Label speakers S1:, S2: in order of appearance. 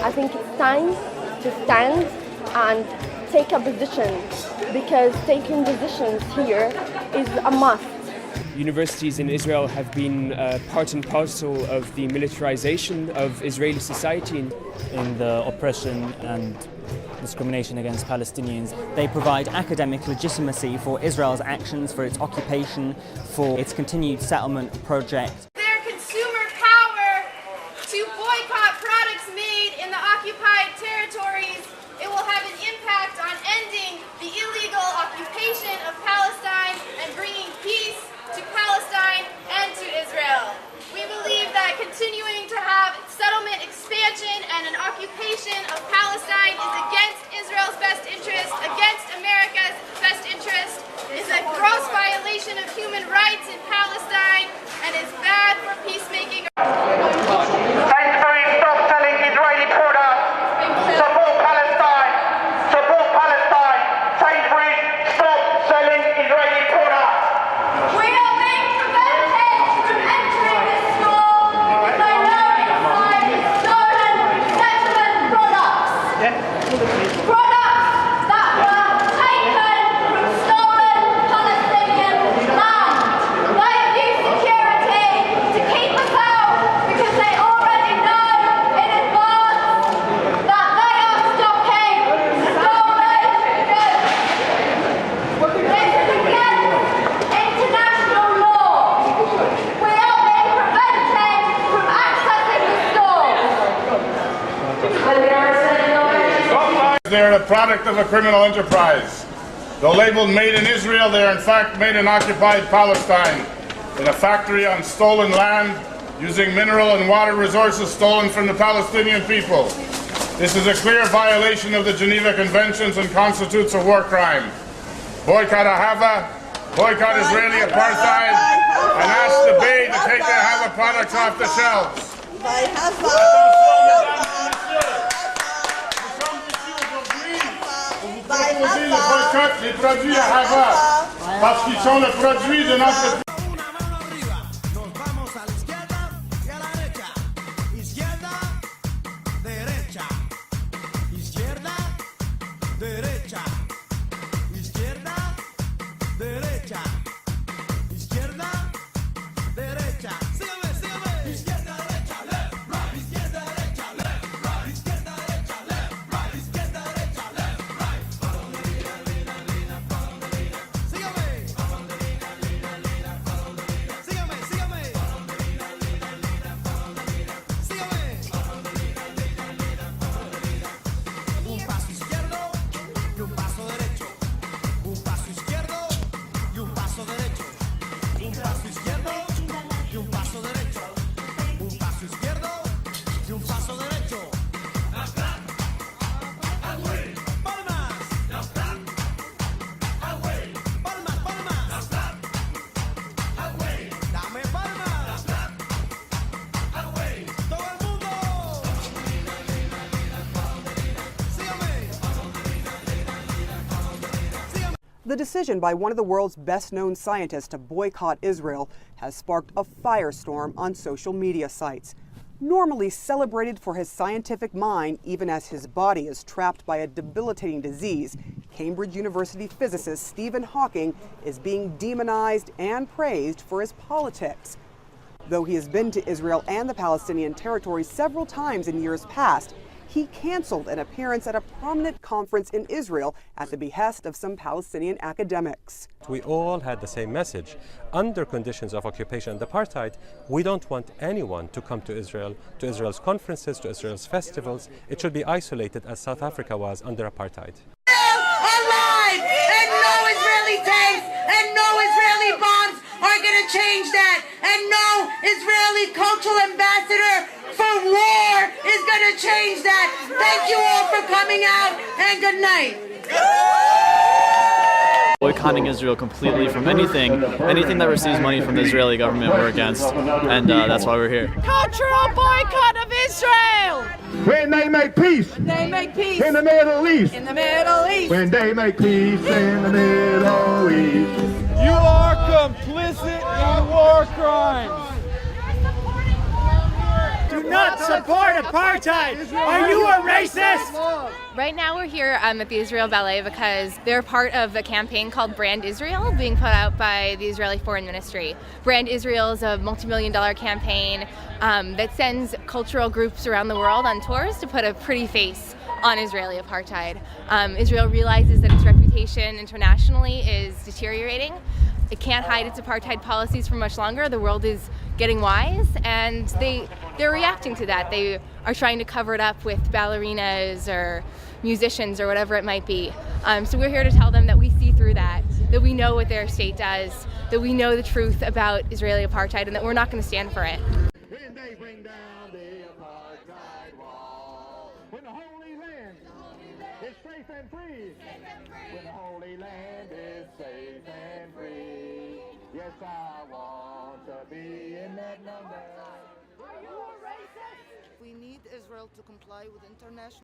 S1: I think it's time to stand and take a position, because taking positions here is a must.
S2: Universities in Israel have been part and parcel of the militarization of Israeli society.
S3: In the oppression and discrimination against Palestinians, they provide academic legitimacy for Israel's actions, for its occupation, for its continued settlement project.
S4: Their consumer power to boycott products made in the occupied territories, it will have an impact on ending the illegal occupation of Palestine and bringing peace to Palestine and to Israel. We believe that continuing to have settlement expansion and an occupation of Palestine is against Israel's best interest, against America's best interest, is a gross violation of human rights in Palestine, and is bad for peacemaking.
S5: Sainsbury's stop selling Israeli products. Support Palestine. Support Palestine. Sainsbury's stop selling Israeli products.
S4: We are being prevented from entering this store because I know it's stolen settlement products. Products that were taken from stolen Palestinian land. They use security to keep us out because they already know in advance that they are stopping stolen goods. This is against international law. We are being prevented from accessing the store.
S6: They are the product of a criminal enterprise. Though labeled made in Israel, they are in fact made in occupied Palestine, in a factory on stolen land, using mineral and water resources stolen from the Palestinian people. This is a clear violation of the Geneva Conventions and constitutes a war crime. Boycott Ahava, boycott Israeli apartheid, and ask the Bay to take their Ahava products off the shelves. Aujourd'hui, le boycott les produits Ahava, parce qu'ils sont le produit de notre
S7: The decision by one of the world's best-known scientists to boycott Israel has sparked a firestorm on social media sites. Normally celebrated for his scientific mind, even as his body is trapped by a debilitating disease, Cambridge University physicist Stephen Hawking is being demonized and praised for his politics. Though he has been to Israel and the Palestinian territory several times in years past, he canceled an appearance at a prominent conference in Israel at the behest of some Palestinian academics.
S8: We all had the same message. Under conditions of occupation and apartheid, we don't want anyone to come to Israel, to Israel's conferences, to Israel's festivals. It should be isolated as South Africa was under apartheid.
S9: Alive! And no Israeli tanks and no Israeli bombs are going to change that. And no Israeli cultural ambassador for war is going to change that. Thank you all for coming out, and good night.
S10: Boycotting Israel completely from anything that receives money from the Israeli government we're against, and that's why we're here.
S4: Cultural boycott of Israel!
S6: When they make peace,
S4: They make peace
S6: in the Middle East.
S4: in the Middle East.
S6: When they make peace in the Middle East.
S11: You are complicit in war crimes.
S4: Do
S11: not support apartheid. Are you a racist?
S4: Right now we're here at the Israel Ballet because they're part of a campaign called Brand Israel being put out by the Israeli Foreign Ministry. Brand Israel is a multi-million-dollar campaign that sends cultural groups around the world on tours to put a pretty face on Israeli apartheid. Israel realizes that its reputation internationally is deteriorating. It can't hide its apartheid policies for much longer. The world is getting wise, and they're reacting to that. They are trying to cover it up with ballerinas or musicians or whatever it might be. So we're here to tell them that we see through that we know what their state does, that we know the truth about Israeli apartheid, and that we're not going to stand for it.
S5: When they bring down the apartheid wall, when the Holy Land is safe and free, when the Holy Land is safe and free, yes, I want to be in that number.
S12: We need Israel to comply with international